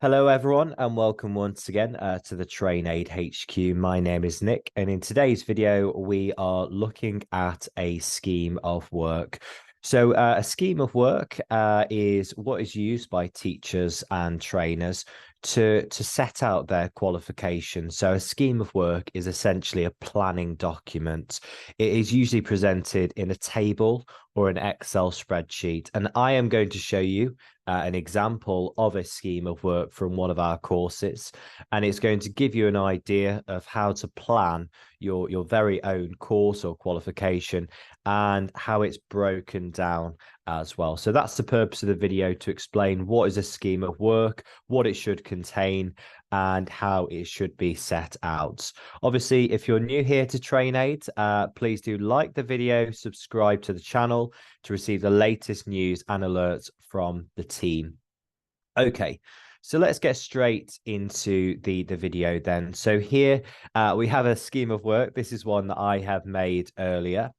Hello, everyone, and welcome once again to the TrainAid HQ. My name is Nick, and in today's video, we are looking at a scheme of work. So, a scheme of work is what is used by teachers and trainers to set out their qualifications. So, a scheme of work is essentially a planning document. It is usually presented in a table or an Excel spreadsheet, and I am going to show you an example of a scheme of work from one of our courses, and it's going to give you an idea of how to plan your very own course or qualification and how it's broken down as well. So that's the purpose of the video, to explain what is a scheme of work, what it should contain, and how it should be set out. Obviously, if you're new here to TrainAid, please do like the video, subscribe to the channel to receive the latest news and alerts from the team. Okay, so let's get straight into the video then. So here we have a scheme of work. This is one that I have made earlier,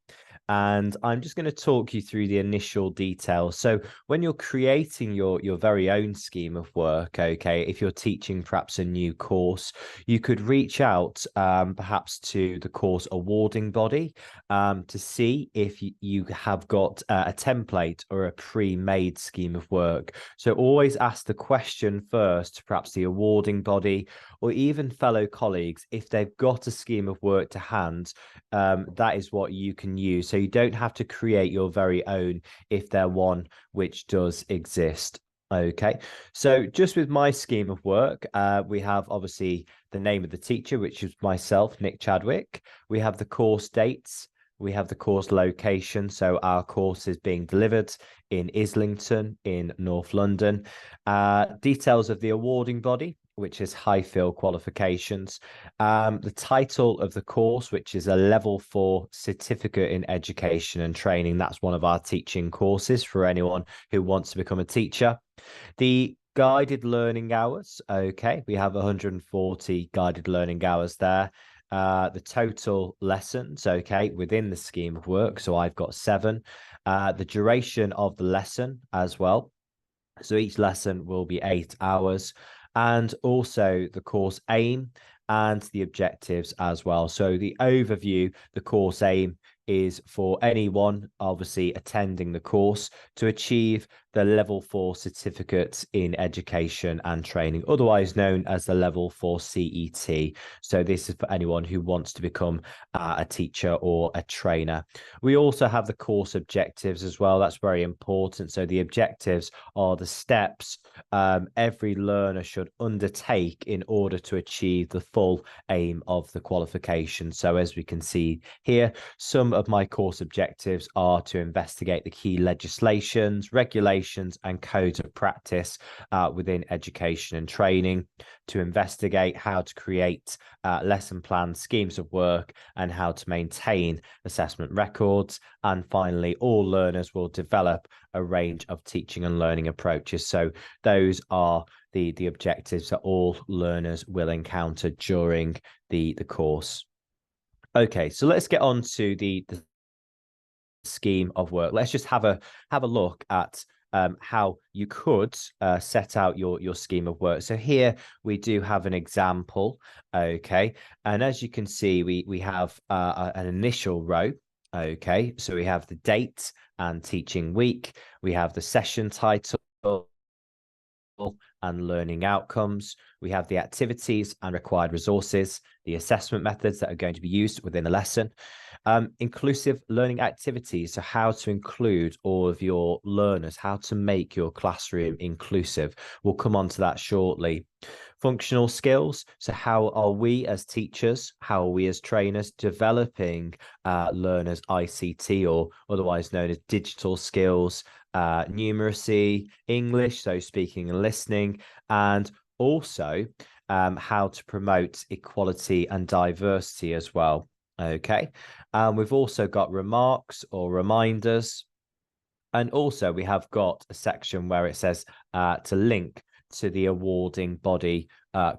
and I'm just going to talk you through the initial details. So when you're creating your very own scheme of work, okay, if you're teaching perhaps a new course, you could reach out perhaps to the course awarding body to see if you have got a template or a pre-made scheme of work. So always ask the question first to perhaps the awarding body or even fellow colleagues if they've got a scheme of work to hand. That is what you can use. So you don't have to create your very own if they're one which does exist. Okay, so just with my scheme of work, we have obviously the name of the teacher, which is myself, Nick Chadwick. We have the course dates. We have the course location. So our course is being delivered in Islington in North London. Details of the awarding body, which is Highfield Qualifications. The title of the course, which is a Level 4 Certificate in Education and Training. That's one of our teaching courses for anyone who wants to become a teacher. The guided learning hours. Okay, we have 140 guided learning hours there. The total lessons, okay, within the scheme of work. So I've got 7. The duration of the lesson as well. So each lesson will be 8 hours, and also the course aim and the objectives as well. So the overview, the course aim is for anyone obviously attending the course to achieve the Level 4 certificate in education and training, otherwise known as the Level 4 CET. So this is for anyone who wants to become a teacher or a trainer. We also have the course objectives as well. That's very important. So the objectives are the steps every learner should undertake in order to achieve the full aim of the qualification. So as we can see here, some of my course objectives are to investigate the key legislations, regulations, and codes of practice within education and training, to investigate how to create lesson plans, schemes of work, and how to maintain assessment records. And finally, all learners will develop a range of teaching and learning approaches. So those are the objectives that all learners will encounter during the course. Okay, so let's get on to the scheme of work. Let's just have a look at how you could set out your scheme of work. So here we do have an example, okay, and as you can see, we have an initial row. Okay, so we have the date and teaching week. We have the session title and learning outcomes. We have the activities and required resources, the assessment methods that are going to be used within the lesson, inclusive learning activities, so how to include all of your learners, how to make your classroom inclusive. We'll come on to that shortly. Functional skills, so how are we as teachers, how are we as trainers developing learners ICT, or otherwise known as digital skills, numeracy, English, so speaking and listening, and also how to promote equality and diversity as well. Okay, we've also got remarks or reminders, and also we have got a section where it says to link to the awarding body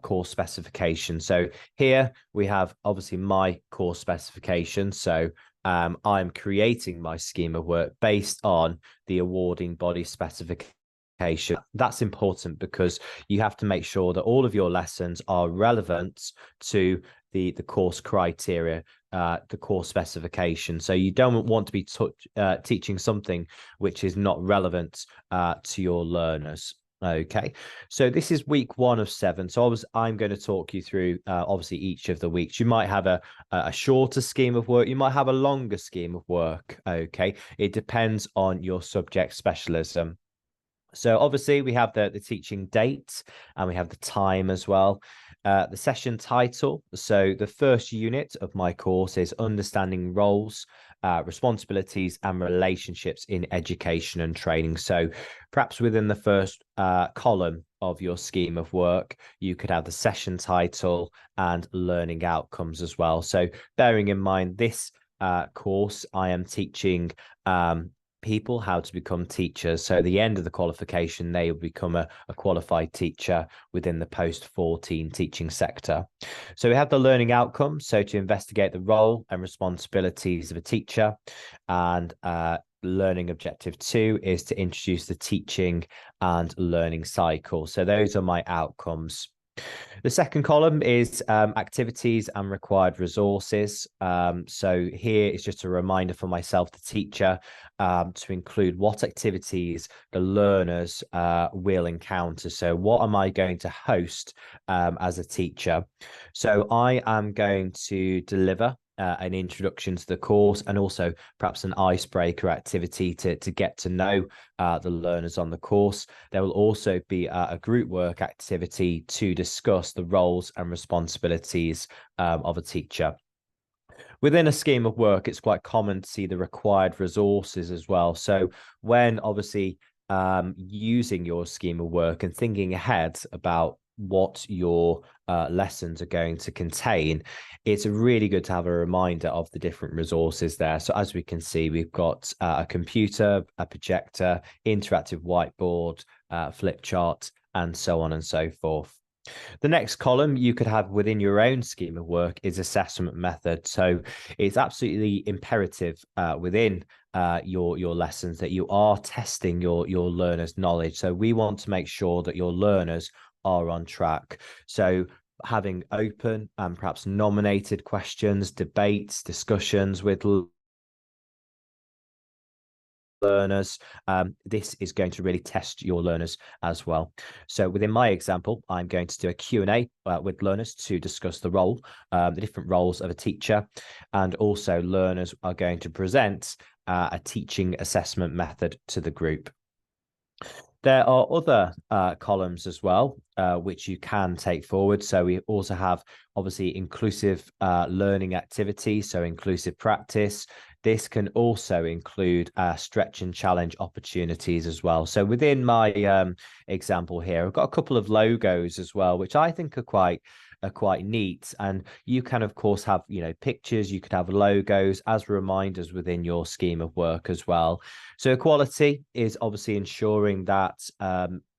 course specification. So here we have obviously my course specification. So I'm creating my scheme of work based on the awarding body specification That's important because you have to make sure that all of your lessons are relevant to the course criteria, the course specification. So you don't want to be teaching something which is not relevant to your learners. Okay, so this is week 1 of 7. So I'm going to talk you through obviously each of the weeks. You might have a shorter scheme of work. You might have a longer scheme of work. Okay, it depends on your subject specialism. So obviously we have the teaching date and we have the time as well. The session title. So the first unit of my course is Understanding Roles, Responsibilities and Relationships in Education and Training. So perhaps within the first column of your scheme of work, you could have the session title and learning outcomes as well. So bearing in mind this course, I am teaching people how to become teachers. So at the end of the qualification, they will become a qualified teacher within the post-14 teaching sector. So we have the learning outcomes, so to investigate the role and responsibilities of a teacher. And learning objective 2 is to introduce the teaching and learning cycle. So those are my outcomes. The second column is activities and required resources. So here is just a reminder for myself, the teacher, to include what activities the learners will encounter. So what am I going to host as a teacher? So I am going to deliver an introduction to the course and also perhaps an icebreaker activity to get to know the learners on the course. There will also be a group work activity to discuss the roles and responsibilities of a teacher. Within a scheme of work, it's quite common to see the required resources as well. So when obviously using your scheme of work and thinking ahead about what your lessons are going to contain, it's really good to have a reminder of the different resources there. So as we can see, we've got a computer, a projector, interactive whiteboard, flip chart, and so on and so forth. The next column you could have within your own scheme of work is assessment method. So it's absolutely imperative within your lessons that you are testing your learners' knowledge. So we want to make sure that your learners are on track. So having open and perhaps nominated questions, debates, discussions with learners, this is going to really test your learners as well. So within my example, I'm going to do a Q&A with learners to discuss the role, the different roles of a teacher, and also learners are going to present a teaching assessment method to the group. There are other columns as well, which you can take forward. So we also have obviously inclusive learning activities, so inclusive practice. This can also include stretch and challenge opportunities as well. So within my example here, I've got a couple of logos as well, which I think are quite neat. And you can of course have pictures, you could have logos as reminders within your scheme of work as well. So equality is obviously ensuring that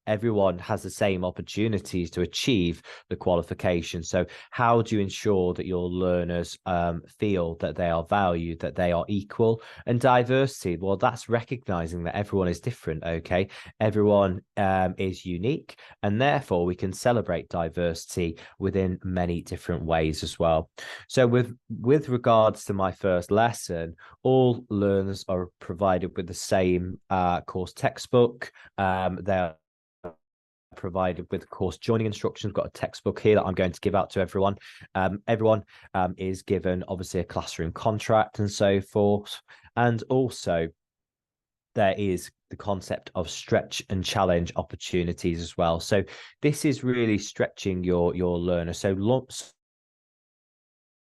everyone has the same opportunities to achieve the qualification. So how do you ensure that your learners feel that they are valued, that they are equal? And diversity, well, that's recognizing that everyone is different. Okay, everyone is unique, and therefore we can celebrate diversity within many different ways as well. So with regards to my first lesson, all learners are provided with the same course textbook. They're provided with course joining instructions. Got a textbook here that I'm going to give out to everyone. Everyone is given obviously a classroom contract and so forth. And also there is the concept of stretch and challenge opportunities as well. So this is really stretching your learner. So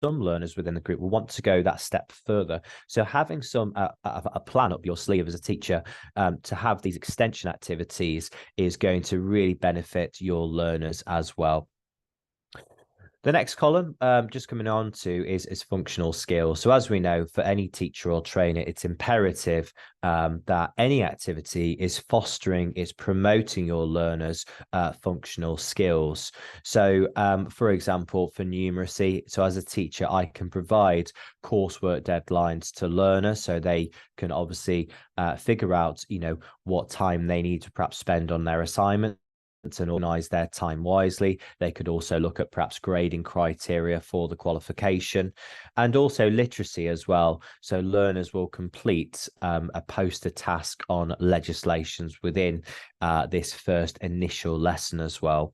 some learners within the group will want to go that step further. So having a plan up your sleeve as a teacher to have these extension activities is going to really benefit your learners as well. The next column, just coming on to, is functional skills. So as we know, for any teacher or trainer, it's imperative that any activity is fostering, is promoting your learners' functional skills. So for example, for numeracy, so as a teacher, I can provide coursework deadlines to learners so they can obviously figure out, what time they need to perhaps spend on their assignment and organize their time wisely. They could also look at perhaps grading criteria for the qualification, and also literacy as well. So learners will complete a poster task on legislations within this first initial lesson as well.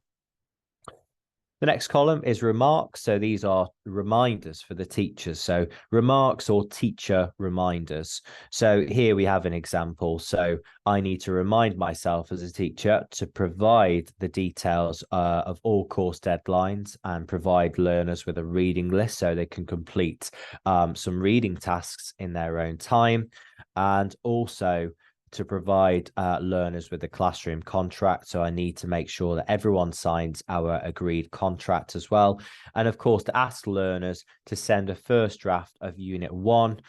The next column is remarks. So these are reminders for the teachers. So remarks or teacher reminders. So here we have an example. So I need to remind myself as a teacher to provide the details of all course deadlines and provide learners with a reading list so they can complete some reading tasks in their own time. And also to provide learners with a classroom contract. So I need to make sure that everyone signs our agreed contract as well. And of course, to ask learners to send a first draft of Unit 1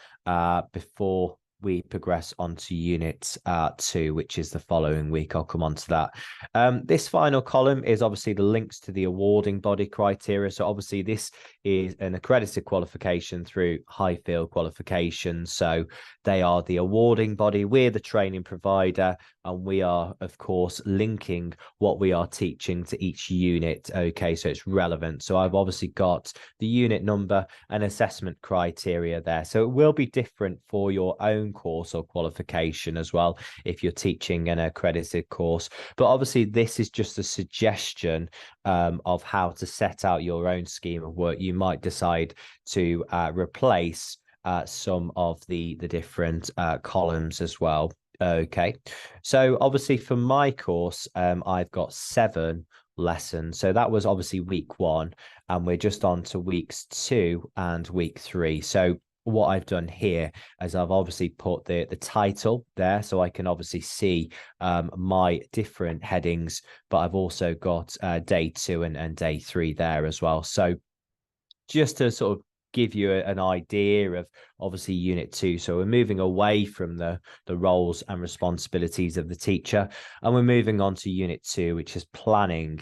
before we progress on to Unit 2, which is the following week. I'll come on to that. This final column is obviously the links to the awarding body criteria. So obviously this is an accredited qualification through Highfield Qualifications. So they are the awarding body. We're the training provider, and we are, of course, linking what we are teaching to each unit. Okay, so it's relevant. So I've obviously got the unit number and assessment criteria there. So it will be different for your own course or qualification as well if you're teaching an accredited course. But obviously, this is just a suggestion of how to set out your own scheme of work. You might decide to replace some of the different columns as well. Okay, so obviously for my course, I've got 7 lessons. So that was obviously week 1, and we're just on to weeks 2 and week 3. So what I've done here is I've obviously put the title there so I can obviously see my different headings, but I've also got day 2 and day 3 there as well. So just to sort of give you an idea of obviously unit 2. So we're moving away from the roles and responsibilities of the teacher, and we're moving on to unit 2, which is planning.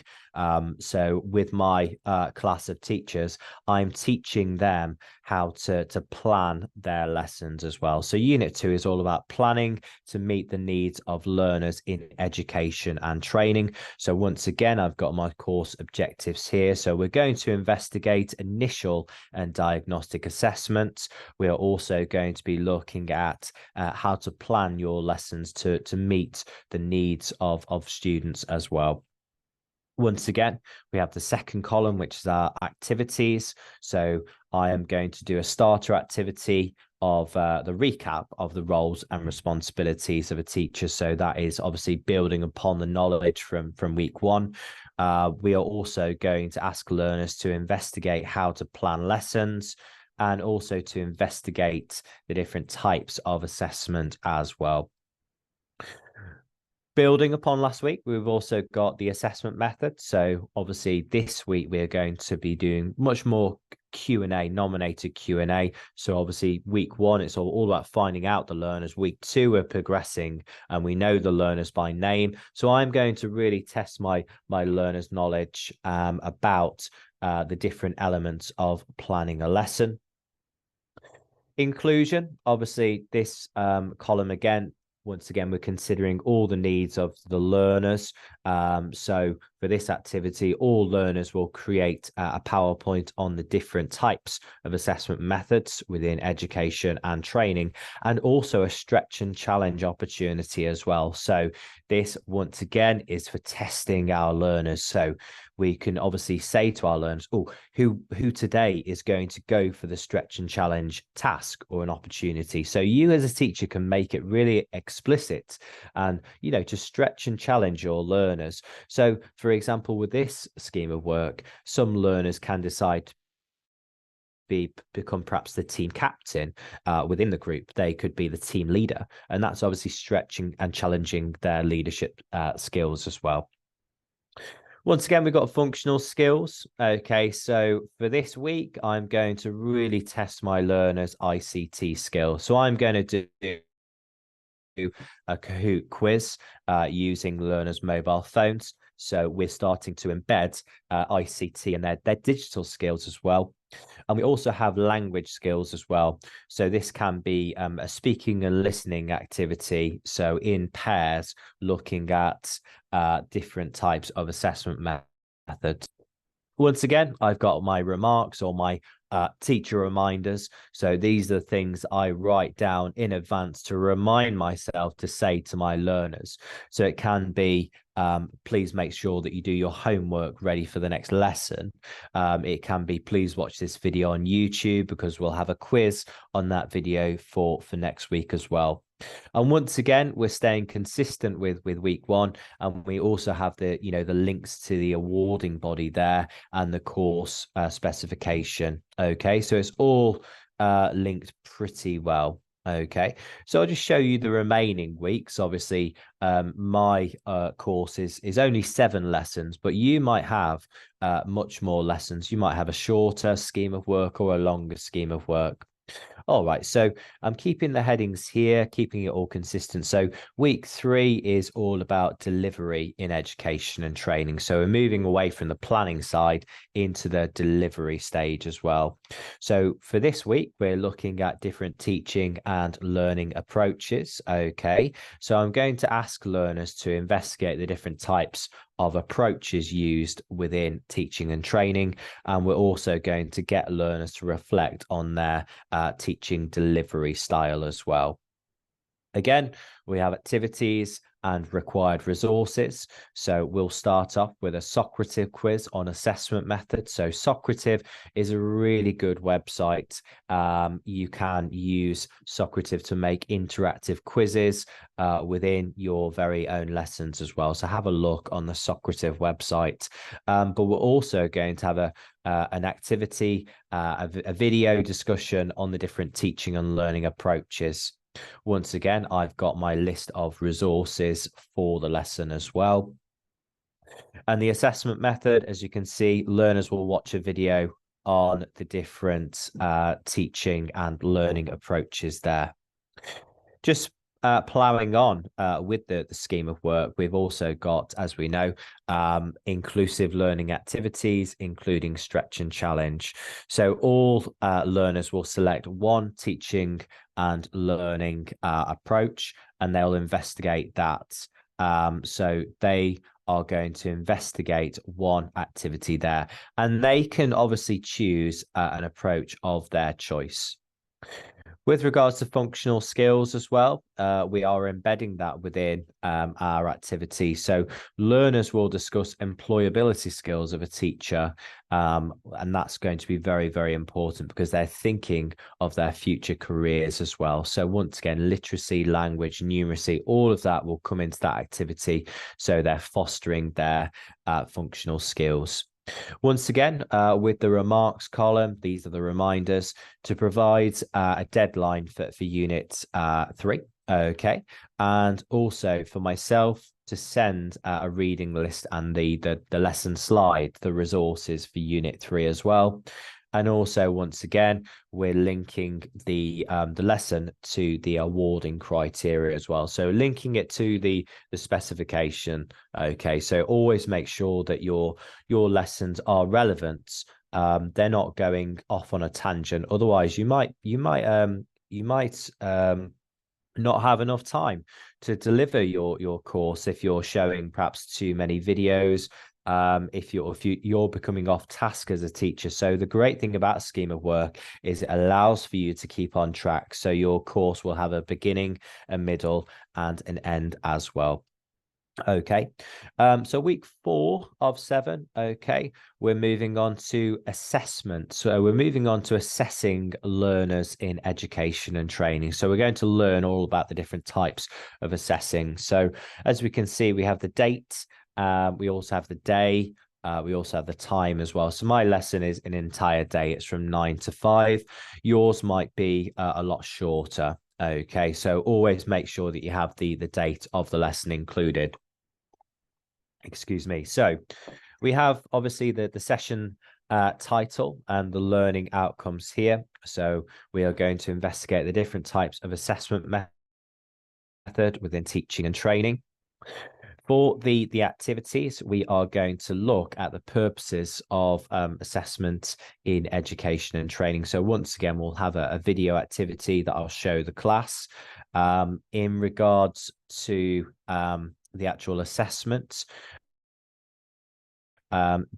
So with my class of teachers, I'm teaching them how to plan their lessons as well. So unit 2 is all about planning to meet the needs of learners in education and training. So once again, I've got my course objectives here. So we're going to investigate initial and diagnostic assessments. We are also going to be looking at how to plan your lessons to meet the needs of students as well. Once again, we have the second column, which is our activities. So I am going to do a starter activity of the recap of the roles and responsibilities of a teacher. So that is obviously building upon the knowledge from week 1. We are also going to ask learners to investigate how to plan lessons, and also to investigate the different types of assessment as well. Building upon last week, we've also got the assessment method. So obviously this week we're going to be doing much more Q&A, nominated Q&A. So obviously week 1, it's all about finding out the learners. Week 2, we're progressing and we know the learners by name. So I'm going to really test my learners' knowledge about the different elements of planning a lesson. Inclusion, obviously this column again, once again, we're considering all the needs of the learners. So for this activity, all learners will create a PowerPoint on the different types of assessment methods within education and training, and also a stretch and challenge opportunity as well. So this, once again, is for testing our learners. So we can obviously say to our learners, oh, who today is going to go for the stretch and challenge task or an opportunity. So you as a teacher can make it really explicit and, to stretch and challenge your learners. So for example, with this scheme of work, some learners can decide to become perhaps the team captain within the group. They could be the team leader, and that's obviously stretching and challenging their leadership skills as well. Once again, we've got functional skills. Okay, so for this week, I'm going to really test my learners' ICT skills. So I'm going to do a Kahoot quiz using learners' mobile phones. So we're starting to embed ICT and their digital skills as well. And we also have language skills as well. So this can be a speaking and listening activity. So in pairs, looking at different types of assessment methods. Once again, I've got my remarks or my teacher reminders. So these are the things I write down in advance to remind myself to say to my learners. So it can be, please make sure that you do your homework ready for the next lesson. It can be, please watch this video on YouTube because we'll have a quiz on that video for next week as well. And once again, we're staying consistent with week one, and we also have the the links to the awarding body there and the course specification. Okay, so it's all linked pretty well. Okay, so I'll just show you the remaining weeks. Obviously, my course is only 7 lessons, but you might have much more lessons. You might have a shorter scheme of work or a longer scheme of work. All right, so I'm keeping the headings here, keeping it all consistent. So week 3 is all about delivery in education and training. So we're moving away from the planning side into the delivery stage as well. So for this week, we're looking at different teaching and learning approaches. Okay, so I'm going to ask learners to investigate the different types of approaches used within teaching and training. And we're also going to get learners to reflect on their teaching delivery style as well. Again, we have activities and required resources. So we'll start off with a Socrative quiz on assessment methods. So Socrative is a really good website. You can use Socrative to make interactive quizzes within your very own lessons as well. So have a look on the Socrative website. But we're also going to have an activity, a video discussion on the different teaching and learning approaches. Once again, I've got my list of resources for the lesson as well. And the assessment method, as you can see, learners will watch a video on the different teaching and learning approaches there. Just ploughing on with the scheme of work, we've also got, as we know, inclusive learning activities, including stretch and challenge. So all learners will select one teaching and learning approach, and they'll investigate that. So they are going to investigate one activity there, and they can obviously choose an approach of their choice. With regards to functional skills as well, we are embedding that within our activity. So learners will discuss employability skills of a teacher, and that's going to be very, very important because they're thinking of their future careers as well. So once again, literacy, language, numeracy, all of that will come into that activity. So they're fostering their functional skills. Once again, with the remarks column, these are the reminders to provide a deadline for unit 3. Okay. And also for myself to send a reading list and the lesson slide, the resources for unit 3 as well. And also, once again, we're linking the lesson to the awarding criteria as well. So linking it to the specification. Okay, so always make sure that your lessons are relevant. They're not going off on a tangent. Otherwise, you might not have enough time to deliver your course if you're showing perhaps too many videos. If you're becoming off task as a teacher. So the great thing about scheme of work is it allows for you to keep on track. So your course will have a beginning, a middle, and an end as well. Okay, so week 4 of 7. Okay, we're moving on to assessment. So we're moving on to assessing learners in education and training. So we're going to learn all about the different types of assessing. So as we can see, we have the date. We also have the day. We also have the time as well. So my lesson is an entire day. It's from 9 to 5. Yours might be a lot shorter. Okay, so always make sure that you have the date of the lesson included. Excuse me. So we have obviously the session title and the learning outcomes here. So we are going to investigate the different types of assessment method within teaching and training. For the activities, we are going to look at the purposes of assessment in education and training. So once again, we'll have a video activity that I'll show the class. In regards to the actual assessment,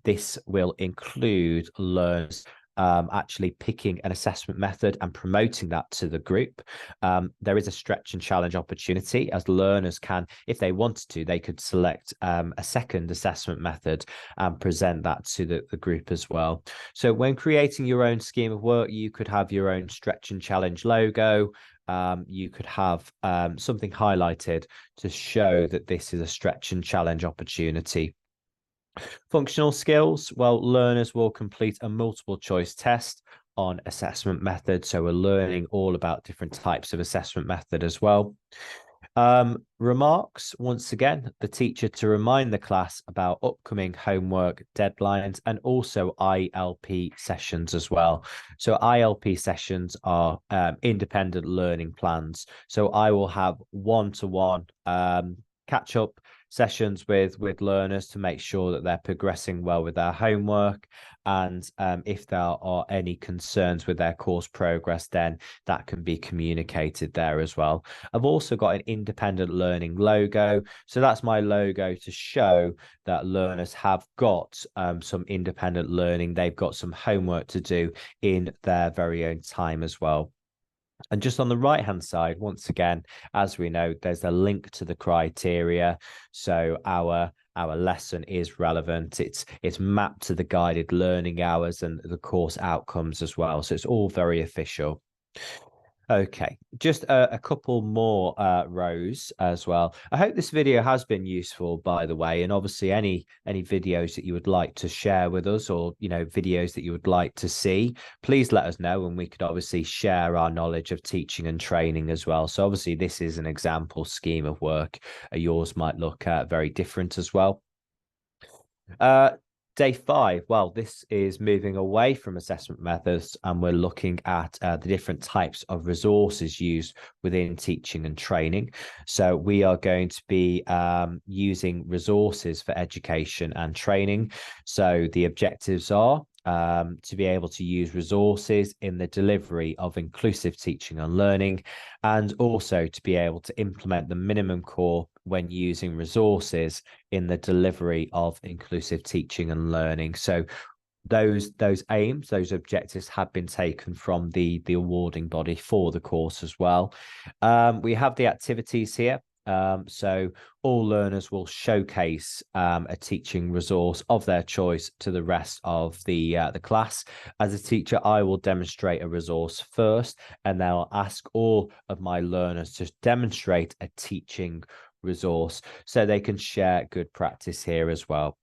this will include learners actually picking an assessment method and promoting that to the group. There is a stretch and challenge opportunity, as learners can, if they wanted to, they could select a second assessment method and present that to the group as well. So when creating your own scheme of work, you could have your own stretch and challenge logo. You could have something highlighted to show that this is a stretch and challenge opportunity. Functional skills, well, learners will complete a multiple choice test on assessment method. So we're learning all about different types of assessment method as well. Remarks, once again, the teacher to remind the class about upcoming homework deadlines and also ILP sessions as well. So ILP sessions are independent learning plans. So I will have one-to-one catch up sessions with learners to make sure that they're progressing well with their homework, and if there are any concerns with their course progress, then that can be communicated there as well. I've also got an independent learning logo, so that's my logo to show that learners have got some independent learning. They've got some homework to do in their very own time as well. And just on the right hand side, once again, as we know, there's a link to the criteria. So our lesson is relevant. It's mapped to the guided learning hours and the course outcomes as well. So it's all very official. Okay, just a couple more rows as well. I hope this video has been useful, by the way, and obviously any videos that you would like to share with us, or videos that you would like to see, please let us know, and we could obviously share our knowledge of teaching and training as well. So obviously this is an example scheme of work. Yours might look very different as well. Day 5, well, this is moving away from assessment methods, and we're looking at the different types of resources used within teaching and training. So we are going to be using resources for education and training. So the objectives are to be able to use resources in the delivery of inclusive teaching and learning, and also to be able to implement the minimum core when using resources in the delivery of inclusive teaching and learning. So those aims, those objectives have been taken from the awarding body for the course as well. We have the activities here. So all learners will showcase a teaching resource of their choice to the rest of the class. As a teacher, I will demonstrate a resource first, and then I'll ask all of my learners to demonstrate a teaching resource so they can share good practice here as well.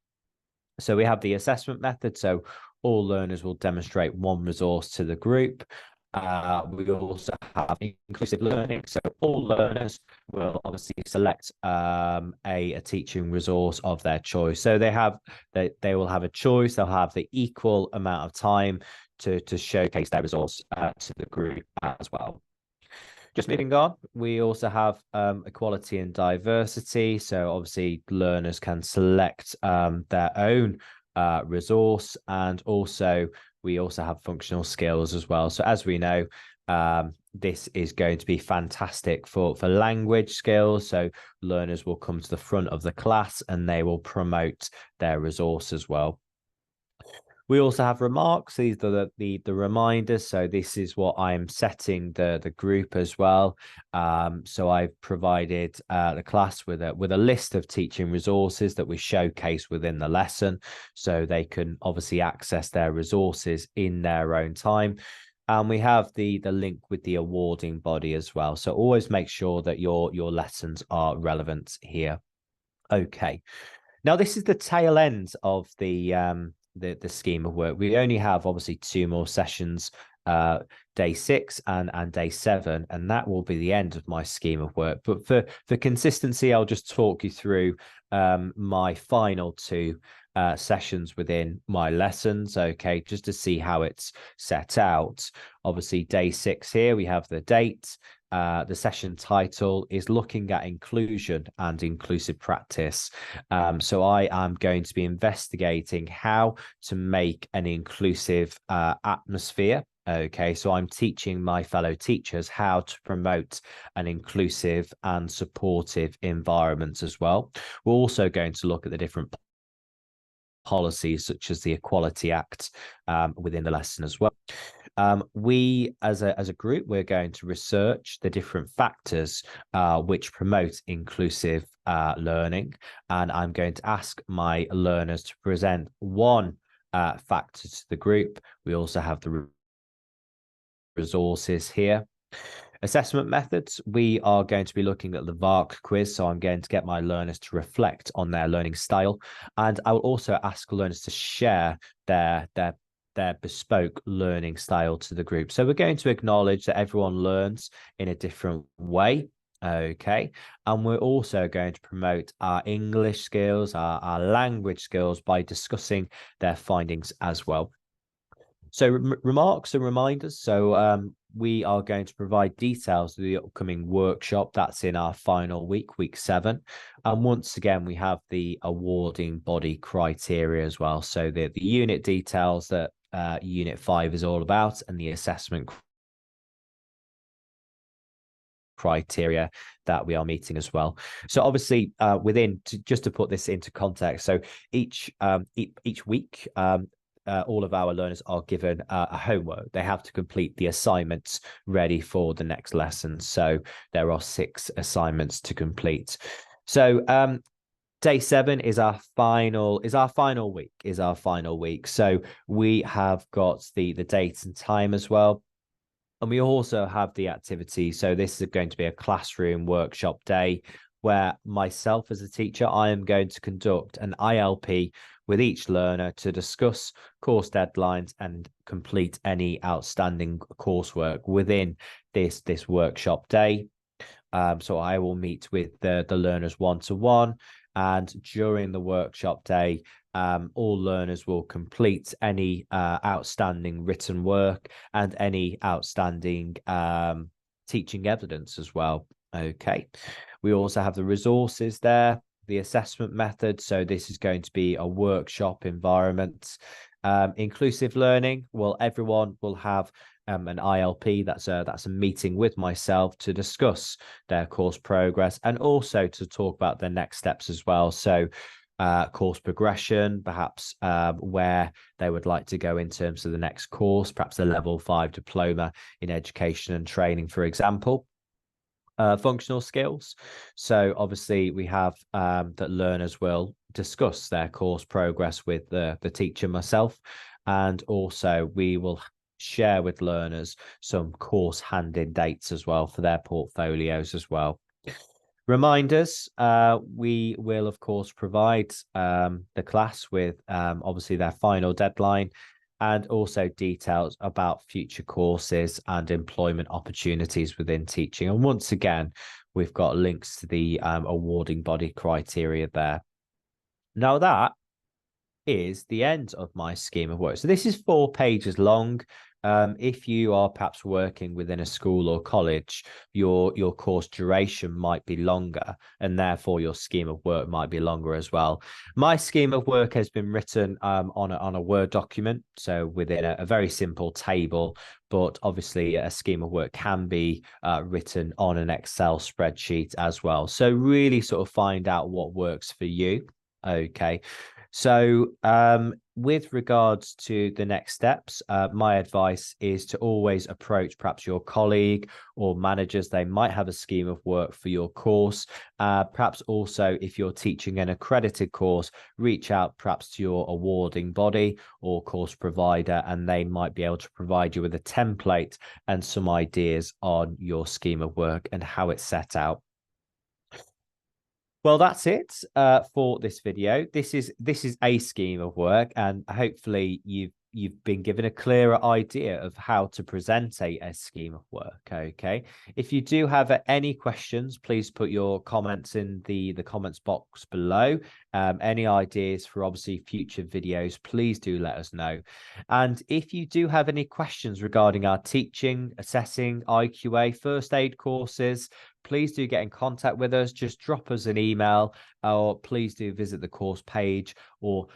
So we have the assessment method. So all learners will demonstrate one resource to the group. We also have inclusive learning. So all learners will obviously select a teaching resource of their choice. So they will have a choice. They'll have the equal amount of time to showcase their resource to the group as well. Just moving on, we also have equality and diversity. So obviously learners can select their own resource, and also we also have functional skills as well. So as we know, this is going to be fantastic for language skills. So learners will come to the front of the class and they will promote their resource as well. We also have remarks. These are the reminders. So this is what I'm setting the group as well. So I've provided the class with a list of teaching resources that we showcase within the lesson, so they can obviously access their resources in their own time. And we have the link with the awarding body as well. So always make sure that your lessons are relevant here. Okay. Now this is the tail end of the scheme of work. We only have obviously 2 more sessions, day 6 and day 7, and that will be the end of my scheme of work. But for consistency, I'll just talk you through my final 2 sessions within my lessons, okay, just to see how it's set out. Obviously, day 6 here, we have the date. The session title is looking at inclusion and inclusive practice. So I am going to be investigating how to make an inclusive atmosphere. Okay, so I'm teaching my fellow teachers how to promote an inclusive and supportive environment as well. We're also going to look at the different policies such as the Equality Act within the lesson as well. We as a group, we're going to research the different factors which promote inclusive learning, and I'm going to ask my learners to present one factor to the group. We also have the resources here. Assessment methods, we are going to be looking at the VARK quiz, so I'm going to get my learners to reflect on their learning style, and I will also ask learners to share their bespoke learning style to the group. So we're going to acknowledge that everyone learns in a different way, okay, and we're also going to promote our English skills, our language skills, by discussing their findings as well. So remarks and reminders. So we are going to provide details of the upcoming workshop. That's in our final week, week 7. And once again, we have the awarding body criteria as well. So the unit details that Unit 5 is all about, and the assessment criteria that we are meeting as well. So obviously just to put this into context, so each week all of our learners are given a homework. They have to complete the assignments ready for the next lesson. So there are 6 assignments to complete. So day 7 is our final week. So we have got the date and time as well. And we also have the activity. So this is going to be a classroom workshop day where myself as a teacher, I am going to conduct an ILP with each learner to discuss course deadlines and complete any outstanding coursework within this workshop day. So I will meet with the learners one-to-one, and during the workshop day, all learners will complete any outstanding written work and any outstanding teaching evidence as well. Okay, we also have the resources there, the assessment method. So this is going to be a workshop environment. Inclusive learning, well, everyone will have an ILP. That's a meeting with myself to discuss their course progress and also to talk about their next steps as well. So course progression, perhaps where they would like to go in terms of the next course, perhaps a level 5 diploma in education and training, for example. Functional skills. So obviously we have that learners will discuss their course progress with the teacher, myself, and also we will share with learners some course hand-in dates as well for their portfolios as well. Reminders, we will of course provide the class with obviously their final deadline, and also details about future courses and employment opportunities within teaching. And once again, we've got links to the awarding body criteria there. Now that is the end of my scheme of work. So this is 4 pages long. If you are perhaps working within a school or college, your course duration might be longer, and therefore your scheme of work might be longer as well. My scheme of work has been written on a Word document, so within a very simple table, but obviously a scheme of work can be written on an Excel spreadsheet as well. So really sort of find out what works for you. Okay. So with regards to the next steps, my advice is to always approach perhaps your colleague or managers. They might have a scheme of work for your course. Perhaps also, if you're teaching an accredited course, reach out perhaps to your awarding body or course provider, and they might be able to provide you with a template and some ideas on your scheme of work and how it's set out. Well, that's it for this video. This is a scheme of work, and hopefully you've been given a clearer idea of how to present a scheme of work. Okay. If you do have any questions, please put your comments in the comments box below, any ideas for obviously future videos, please do let us know. And if you do have any questions regarding our teaching, assessing, IQA, first aid courses, please do get in contact with us. Just drop us an email, or please do visit the course page, or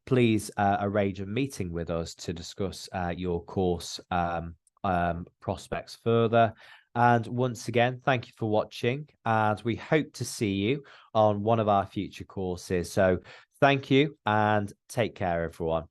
please arrange a meeting with us to discuss your course prospects further. And once again, thank you for watching, and we hope to see you on one of our future courses. So thank you and take care, everyone.